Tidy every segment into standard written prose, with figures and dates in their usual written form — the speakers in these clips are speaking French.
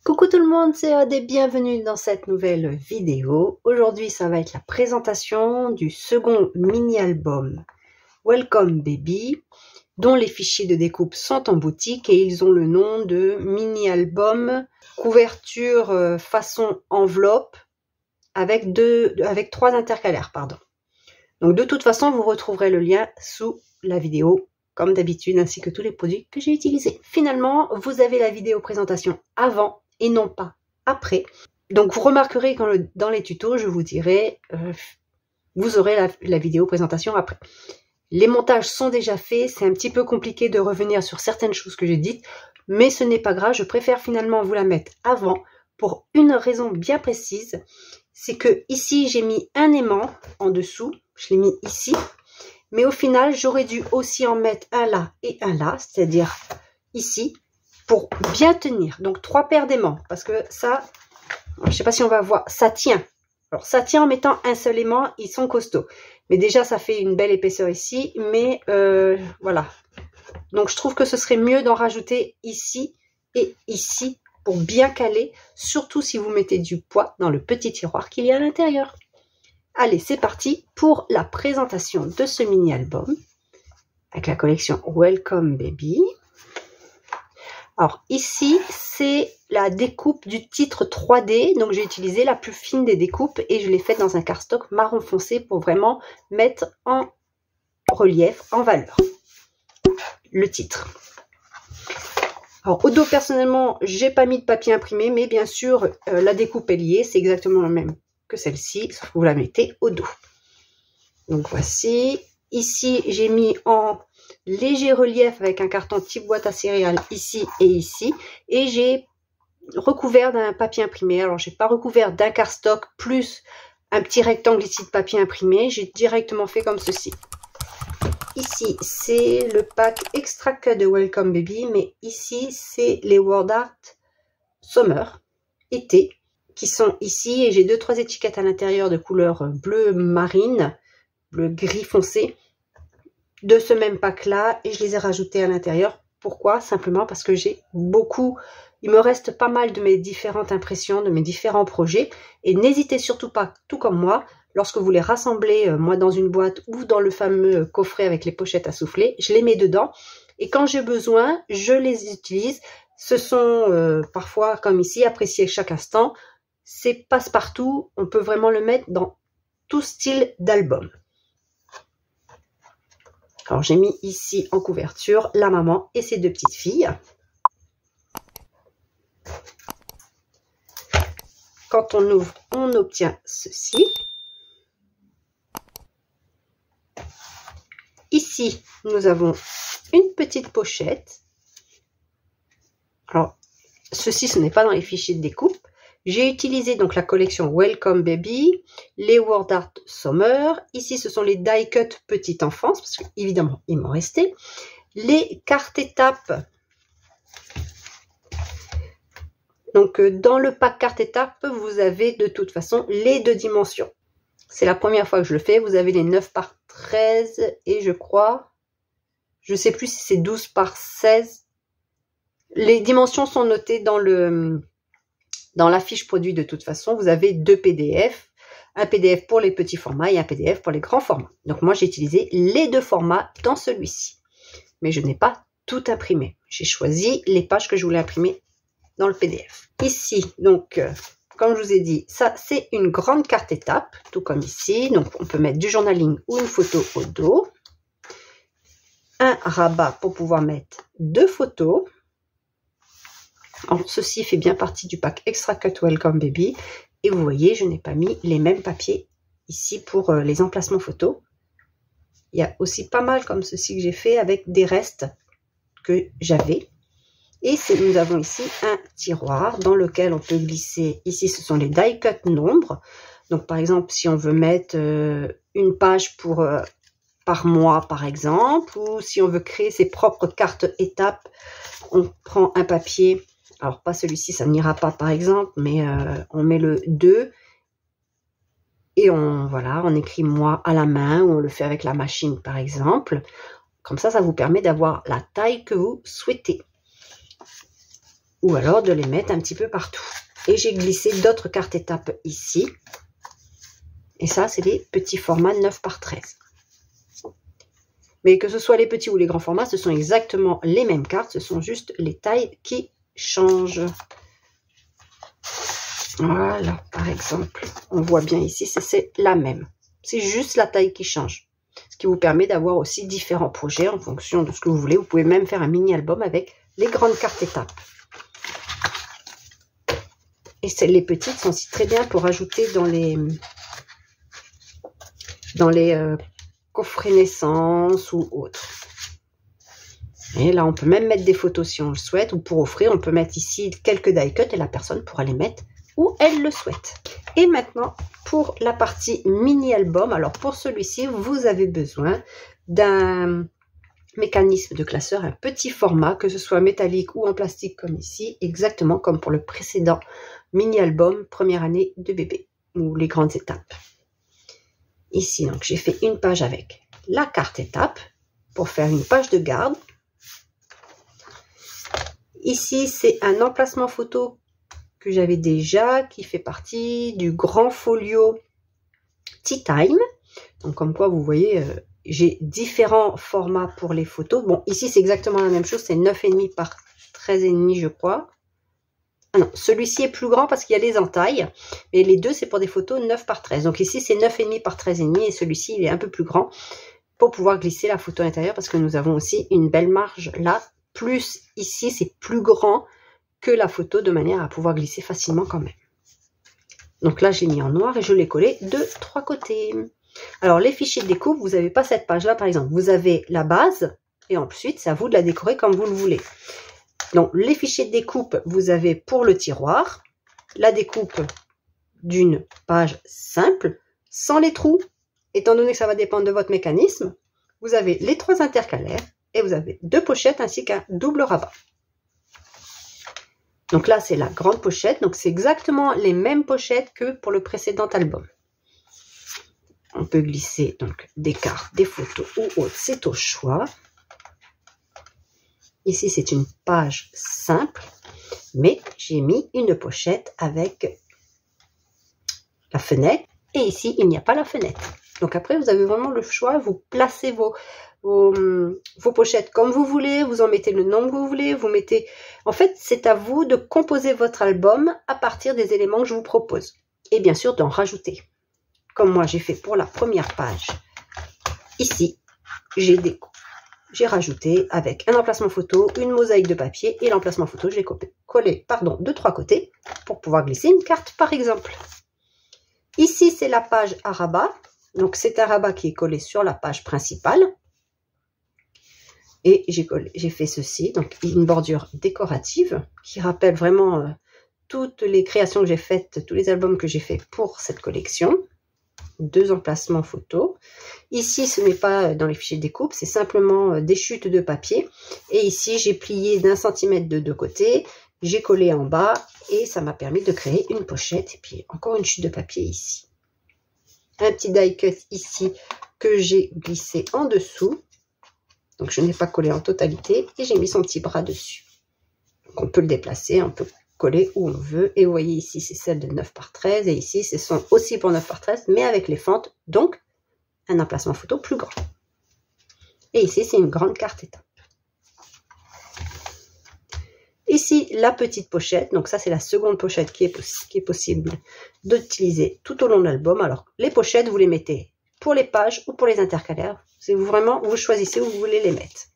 Coucou tout le monde, c'est Aude et bienvenue dans cette nouvelle vidéo. Aujourd'hui, ça va être la présentation du second mini-album Welcome Baby, dont les fichiers de découpe sont en boutique et ils ont le nom de mini-album couverture façon enveloppe avec 3 intercalaires. Donc de toute façon, vous retrouverez le lien sous la vidéo comme d'habitude, ainsi que tous les produits que j'ai utilisés. Finalement, vous avez la vidéo présentation avant et non pas après. Donc vous remarquerez que dans les tutos, je vous dirai, vous aurez la vidéo présentation après. Les montages sont déjà faits, c'est un petit peu compliqué de revenir sur certaines choses que j'ai dites, mais ce n'est pas grave, je préfère finalement vous la mettre avant pour une raison bien précise. C'est que ici, j'ai mis un aimant en dessous, je l'ai mis ici, mais au final, j'aurais dû aussi en mettre un là et un là, c'est-à-dire ici, pour bien tenir. Donc 3 paires d'aimants, parce que ça, je ne sais pas si on va voir, ça tient. Alors ça tient en mettant un seul aimant, ils sont costauds. Mais déjà, ça fait une belle épaisseur ici, mais voilà. Donc je trouve que ce serait mieux d'en rajouter ici et ici pour bien caler, surtout si vous mettez du poids dans le petit tiroir qu'il y a à l'intérieur. Allez, c'est parti pour la présentation de ce mini-album avec la collection Welcome Baby. Alors ici, c'est la découpe du titre 3D. Donc j'ai utilisé la plus fine des découpes et je l'ai faite dans un cardstock marron foncé pour vraiment mettre en relief, en valeur, le titre. Alors au dos, personnellement, j'ai pas mis de papier imprimé, mais bien sûr, la découpe est liée. C'est exactement la même que celle-ci, sauf que vous la mettez au dos. Donc voici. Ici, j'ai mis en léger relief avec un carton type boîte à céréales ici et ici. Et j'ai recouvert d'un papier imprimé. Alors, j'ai pas recouvert d'un cardstock plus un petit rectangle ici de papier imprimé. J'ai directement fait comme ceci. Ici, c'est le pack Extra Cut de Welcome Baby. Mais ici, c'est les Word Art Summer, été, qui sont ici. Et j'ai 2-3 étiquettes à l'intérieur de couleur bleu marine, bleu gris foncé, de ce même pack là, et je les ai rajoutés à l'intérieur. Pourquoi? Simplement parce que j'ai beaucoup, il me reste pas mal de mes différentes impressions, de mes différents projets, et n'hésitez surtout pas, tout comme moi, lorsque vous les rassemblez, moi dans une boîte ou dans le fameux coffret avec les pochettes à souffler, je les mets dedans, et quand j'ai besoin, je les utilise. Ce sont parfois, comme ici, appréciés chaque instant, c'est passe-partout, on peut vraiment le mettre dans tout style d'album. Alors, j'ai mis ici en couverture la maman et ses 2 petites filles. Quand on ouvre, on obtient ceci. Ici, nous avons une petite pochette. Alors, ceci, ce n'est pas dans les fichiers de découpe. J'ai utilisé donc la collection Welcome Baby, les Word Art Summer. Ici, ce sont les die cut petite enfance, parce qu'évidemment, il m'en restait. Les cartes étapes. Donc, dans le pack carte étapes, vous avez de toute façon les 2 dimensions. C'est la première fois que je le fais. Vous avez les 9 par 13 et je crois, je ne sais plus si c'est 12 par 16. Les dimensions sont notées dans la fiche produit de toute façon. Vous avez 2 PDF, un PDF pour les petits formats et un PDF pour les grands formats. Donc moi, j'ai utilisé les 2 formats dans celui-ci. Mais je n'ai pas tout imprimé. J'ai choisi les pages que je voulais imprimer dans le PDF. Ici, donc, comme je vous ai dit, ça, c'est une grande carte étape, tout comme ici. Donc, on peut mettre du journaling ou une photo au dos. Un rabat pour pouvoir mettre 2 photos. Alors, ceci fait bien partie du pack Extra Cut Welcome Baby. Et vous voyez, je n'ai pas mis les mêmes papiers ici pour les emplacements photos. Il y a aussi pas mal comme ceci que j'ai fait avec des restes que j'avais. Et nous avons ici un tiroir dans lequel on peut glisser. Ici, ce sont les die cut nombres. Donc, par exemple, si on veut mettre une page par mois, par exemple, ou si on veut créer ses propres cartes étapes, on prend un papier. Alors, pas celui-ci, ça n'ira pas, par exemple, mais on met le 2 et on écrit mois à la main ou on le fait avec la machine, par exemple. Comme ça vous permet d'avoir la taille que vous souhaitez. ou alors de les mettre un petit peu partout. Et j'ai glissé d'autres cartes étapes ici. Et ça, c'est les petits formats 9 par 13. Mais que ce soit les petits ou les grands formats, ce sont exactement les mêmes cartes. Ce sont juste les tailles qui changent. Voilà, par exemple. On voit bien ici, c'est la même. C'est juste la taille qui change. Ce qui vous permet d'avoir aussi différents projets en fonction de ce que vous voulez. Vous pouvez même faire un mini-album avec les grandes cartes étapes. Et les petites sont aussi très bien pour ajouter dans les coffrets naissance ou autres. Et là, on peut même mettre des photos si on le souhaite, ou pour offrir, on peut mettre ici quelques die cuts et la personne pourra les mettre où elle le souhaite. Et maintenant, pour la partie mini-album, alors pour celui-ci, vous avez besoin d'un mécanisme de classeur, un petit format, que ce soit métallique ou en plastique comme ici, exactement comme pour le précédent mini-album première année de bébé, ou les grandes étapes. Ici, donc, j'ai fait une page avec la carte étape pour faire une page de garde. Ici, c'est un emplacement photo que j'avais déjà, qui fait partie du grand folio Tea Time. Donc, comme quoi, vous voyez, j'ai différents formats pour les photos. Bon, ici, c'est exactement la même chose. C'est 9,5 par 13,5, je crois. Ah non, celui-ci est plus grand parce qu'il y a les entailles. Et les deux, c'est pour des photos 9 par 13. Donc ici, c'est 9,5 par 13,5. Et celui-ci, il est un peu plus grand pour pouvoir glisser la photo à l'intérieur. Parce que nous avons aussi une belle marge là. Plus ici, c'est plus grand que la photo de manière à pouvoir glisser facilement quand même. Donc là, je l'ai mis en noir et je l'ai collé de 3 côtés. Alors, les fichiers de découpe, vous n'avez pas cette page-là, par exemple. Vous avez la base et ensuite, c'est à vous de la décorer comme vous le voulez. Donc, les fichiers de découpe, vous avez pour le tiroir, la découpe d'une page simple, sans les trous, étant donné que ça va dépendre de votre mécanisme. Vous avez les 3 intercalaires et vous avez 2 pochettes ainsi qu'un double rabat. Donc là, c'est la grande pochette. Donc, c'est exactement les mêmes pochettes que pour le précédent album. On peut glisser donc des cartes, des photos ou autres. C'est au choix. Ici, c'est une page simple. Mais j'ai mis une pochette avec la fenêtre. Et ici, il n'y a pas la fenêtre. Donc après, vous avez vraiment le choix. Vous placez vos pochettes comme vous voulez, vous en mettez le nombre que vous voulez, vous mettez... En fait, c'est à vous de composer votre album à partir des éléments que je vous propose. Et bien sûr, d'en rajouter. Comme moi, j'ai fait pour la première page. Ici, j'ai rajouté avec un emplacement photo, une mosaïque de papier et l'emplacement photo, je l'ai collé de 3 côtés pour pouvoir glisser une carte, par exemple. Ici, c'est la page à rabat. Donc, c'est un rabat qui est collé sur la page principale. Et j'ai fait ceci, donc une bordure décorative qui rappelle vraiment toutes les créations que j'ai faites, tous les albums que j'ai fait pour cette collection. 2 emplacements photos. Ici, ce n'est pas dans les fichiers de découpe, c'est simplement des chutes de papier. Et ici, j'ai plié d'1 centimètre de 2 côtés, j'ai collé en bas et ça m'a permis de créer une pochette. Et puis, encore une chute de papier ici. Un petit die cut ici que j'ai glissé en dessous. Donc, je n'ai pas collé en totalité et j'ai mis son petit bras dessus. Donc, on peut le déplacer, on peut coller où on veut. Et vous voyez ici, c'est celle de 9 par 13. Et ici, ce sont aussi pour 9 par 13, mais avec les fentes. Donc, un emplacement photo plus grand. Et ici, c'est une grande carte étape. Ici, la petite pochette. Donc, ça, c'est la seconde pochette qui est possible d'utiliser tout au long de l'album. Alors, les pochettes, vous les mettez pour les pages ou pour les intercalaires. C'est vraiment, vous choisissez où vous voulez les mettre.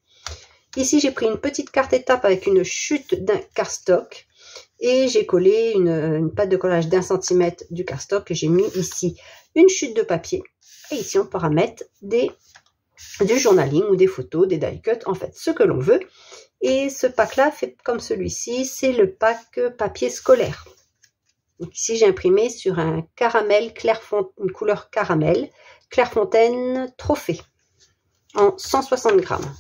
Ici, j'ai pris une petite carte étape avec une chute d'un cardstock et j'ai collé une pâte de collage d'1 centimètre du cardstock. J'ai mis ici une chute de papier et ici, on pourra mettre du journaling ou des photos, des die cuts, en fait, ce que l'on veut. Et ce pack-là, fait comme celui-ci, c'est le pack papier scolaire. Donc ici, j'ai imprimé sur un caramel une couleur caramel, Clairefontaine Trophée, en 160 grammes.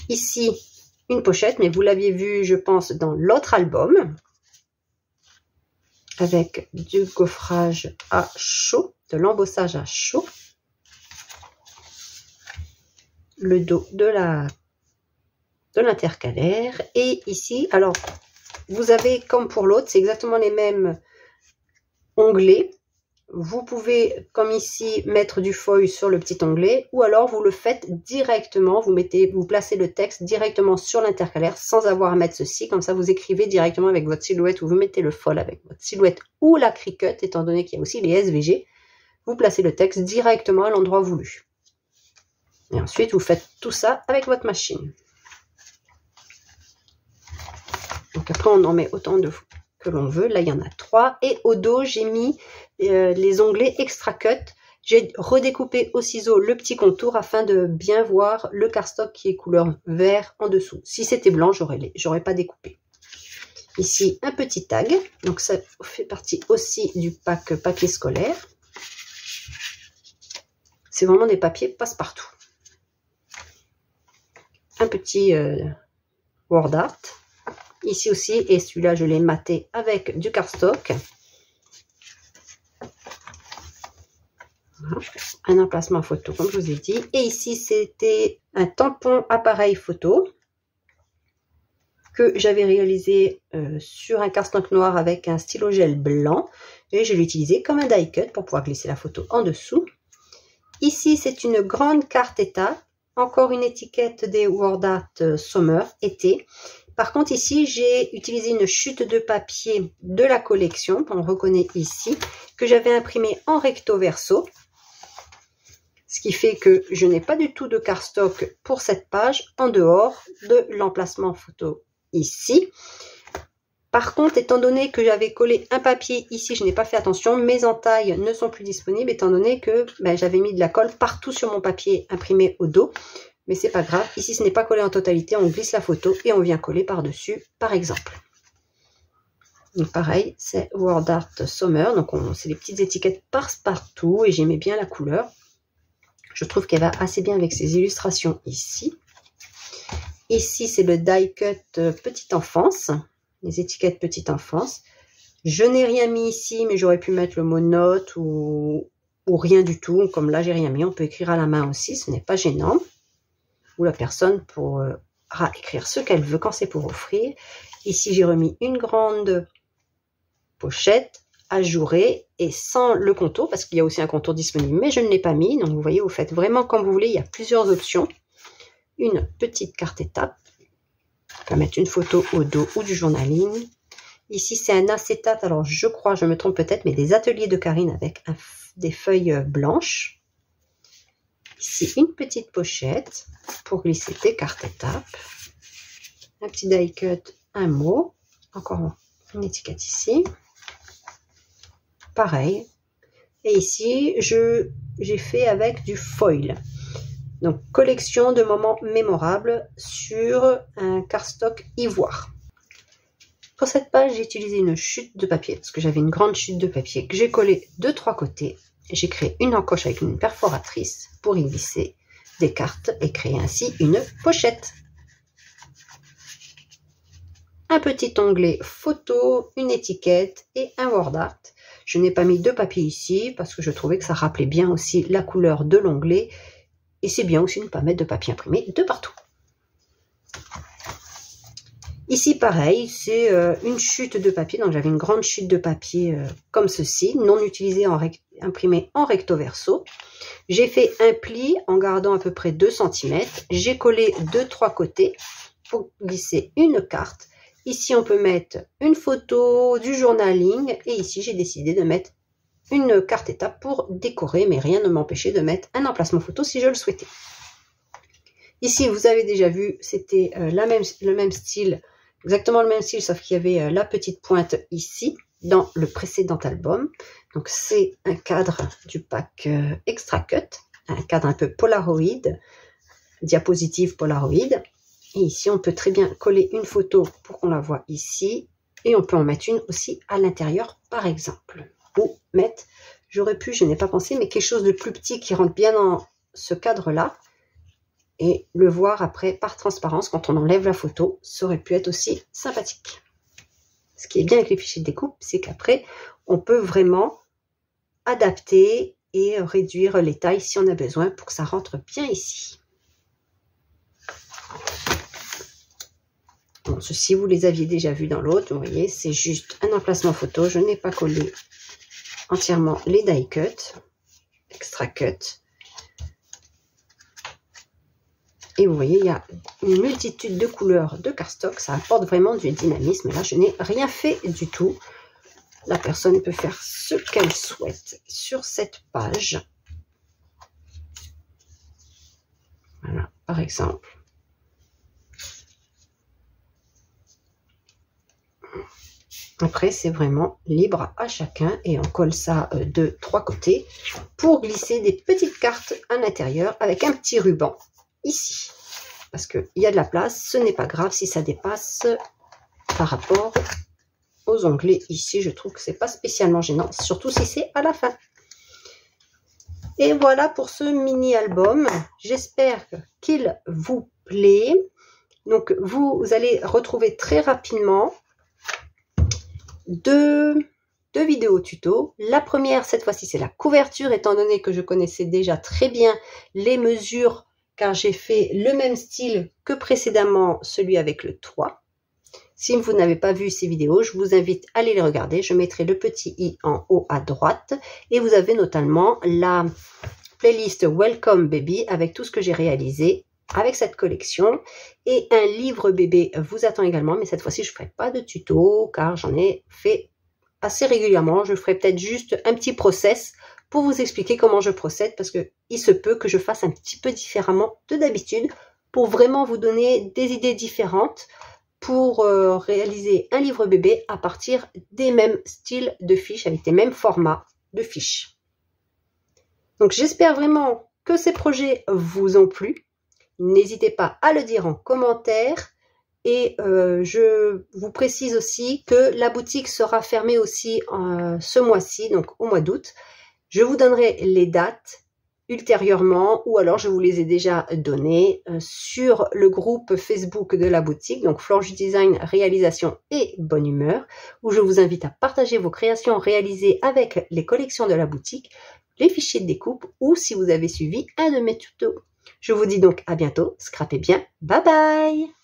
Ici, une pochette, mais vous l'aviez vu, je pense, dans l'autre album, avec du gaufrage à chaud, de l'embossage à chaud. Le dos de la de l'intercalaire. Et ici, alors, vous avez comme pour l'autre, c'est exactement les mêmes onglets. Vous pouvez, comme ici, mettre du foil sur le petit onglet, ou alors vous le faites directement, vous placez le texte directement sur l'intercalaire sans avoir à mettre ceci. Comme ça, vous écrivez directement avec votre silhouette, ou vous mettez le foil avec votre silhouette ou la Cricut, étant donné qu'il y a aussi les SVG. Vous placez le texte directement à l'endroit voulu. Et ensuite, vous faites tout ça avec votre machine. Donc après, on en met autant de que l'on veut. Là, il y en a 3. Et au dos, j'ai mis les onglets extra cut. J'ai redécoupé au ciseau le petit contour afin de bien voir le cardstock qui est couleur vert en dessous. Si c'était blanc, j'aurais pas découpé. Ici, un petit tag. Donc ça fait partie aussi du pack papier scolaire. C'est vraiment des papiers passe-partout. Un petit word art. Ici aussi, et celui-là, je l'ai maté avec du cardstock. Voilà. Un emplacement photo, comme je vous ai dit. Et ici, c'était un tampon appareil photo que j'avais réalisé sur un cardstock noir avec un stylo gel blanc. Et je l'ai utilisé comme un die cut pour pouvoir glisser la photo en dessous. Ici, c'est une grande carte étape. Encore une étiquette des Word Art Summer, été. Par contre, ici, j'ai utilisé une chute de papier de la collection, qu'on reconnaît ici, que j'avais imprimé en recto verso. Ce qui fait que je n'ai pas du tout de cardstock pour cette page, en dehors de l'emplacement photo ici. Par contre, étant donné que j'avais collé un papier ici, je n'ai pas fait attention, mes entailles ne sont plus disponibles, étant donné que j'avais mis de la colle partout sur mon papier imprimé au dos. Mais c'est pas grave, ici ce n'est pas collé en totalité, on glisse la photo et on vient coller par-dessus, par exemple. Donc pareil, c'est Word Art Summer, donc c'est des petites étiquettes passe-partout et j'aimais bien la couleur. Je trouve qu'elle va assez bien avec ces illustrations ici. Ici, c'est le die cut petite enfance, les étiquettes petite enfance. Je n'ai rien mis ici, mais j'aurais pu mettre le mot note ou rien du tout. Comme là, j'ai rien mis, on peut écrire à la main aussi, ce n'est pas gênant. Ou la personne pourra écrire ce qu'elle veut quand c'est pour offrir. Ici, j'ai remis une grande pochette ajourée et sans le contour, parce qu'il y a aussi un contour disponible, mais je ne l'ai pas mis. Donc, vous voyez, vous faites vraiment comme vous voulez. Il y a plusieurs options. Une petite carte étape. On peut mettre une photo au dos ou du journaling. Ici, c'est un acétate. Alors, je crois, je me trompe peut-être, mais des ateliers de Karine avec des feuilles blanches. Ici, une petite pochette pour glisser des cartes étapes. Un petit die cut, un mot. Encore une étiquette ici. Pareil. Et ici, j'ai fait avec du foil. Donc, collection de moments mémorables sur un cardstock ivoire. Pour cette page, j'ai utilisé une chute de papier, parce que j'avais une grande chute de papier que j'ai collée de 3 côtés. J'ai créé une encoche avec une perforatrice pour y glisser des cartes et créer ainsi une pochette. Un petit onglet photo, une étiquette et un word art. Je n'ai pas mis de papier ici parce que je trouvais que ça rappelait bien aussi la couleur de l'onglet. Et c'est bien aussi de ne pas mettre de papier imprimé de partout. Ici, pareil, c'est une chute de papier. Donc, j'avais une grande chute de papier comme ceci, non utilisée, imprimée en recto verso. J'ai fait un pli en gardant à peu près 2 cm. J'ai collé de 3 côtés pour glisser une carte. Ici, on peut mettre une photo du journaling. Et ici, j'ai décidé de mettre une carte étape pour décorer, mais rien ne m'empêchait de mettre un emplacement photo si je le souhaitais. Ici, vous avez déjà vu, c'était le même style, exactement le même style, sauf qu'il y avait la petite pointe ici, dans le précédent album. Donc, c'est un cadre du pack Extra Cut, un cadre un peu Polaroid, diapositive Polaroid. Et ici, on peut très bien coller une photo pour qu'on la voit ici, et on peut en mettre une aussi à l'intérieur, par exemple. Ou mettre, j'aurais pu, je n'ai pas pensé, mais quelque chose de plus petit qui rentre bien dans ce cadre-là. Et le voir après par transparence quand on enlève la photo, ça aurait pu être aussi sympathique. Ce qui est bien avec les fichiers de découpe, c'est qu'après, on peut vraiment adapter et réduire les tailles si on a besoin pour que ça rentre bien ici. Bon, ceci, vous les aviez déjà vus dans l'autre. Vous voyez, c'est juste un emplacement photo. Je n'ai pas collé entièrement les die cut, extra cut. Et vous voyez, il y a une multitude de couleurs de cardstock. Ça apporte vraiment du dynamisme. Là, je n'ai rien fait du tout. La personne peut faire ce qu'elle souhaite sur cette page. Voilà, par exemple. Après, c'est vraiment libre à chacun et on colle ça de 3 côtés pour glisser des petites cartes à l'intérieur avec un petit ruban ici. Parce qu'il y a de la place, ce n'est pas grave si ça dépasse par rapport aux onglets ici. Je trouve que c'est pas spécialement gênant, surtout si c'est à la fin. Et voilà pour ce mini album. J'espère qu'il vous plaît. Donc, vous allez retrouver très rapidement deux vidéos tuto. La première, cette fois-ci, c'est la couverture, étant donné que je connaissais déjà très bien les mesures, car j'ai fait le même style que précédemment, celui avec le toit. Si vous n'avez pas vu ces vidéos, je vous invite à aller les regarder. Je mettrai le petit i en haut à droite. Et vous avez notamment la playlist Welcome Baby avec tout ce que j'ai réalisé avec cette collection. Et un livre bébé vous attend également, mais cette fois-ci, je ne ferai pas de tuto car j'en ai fait assez régulièrement. Je ferai peut-être juste un petit process pour vous expliquer comment je procède parce que il se peut que je fasse un petit peu différemment de d'habitude pour vraiment vous donner des idées différentes pour réaliser un livre bébé à partir des mêmes styles de fiches, avec les mêmes formats de fiches. Donc j'espère vraiment que ces projets vous ont plu. N'hésitez pas à le dire en commentaire. Et je vous précise aussi que la boutique sera fermée aussi ce mois-ci, donc au mois d'août. Je vous donnerai les dates ultérieurement, ou alors je vous les ai déjà données sur le groupe Facebook de la boutique, donc Florange Design, réalisation et bonne humeur, où je vous invite à partager vos créations réalisées avec les collections de la boutique, les fichiers de découpe, ou si vous avez suivi un de mes tutos. Je vous dis donc à bientôt, scrapez bien, bye bye!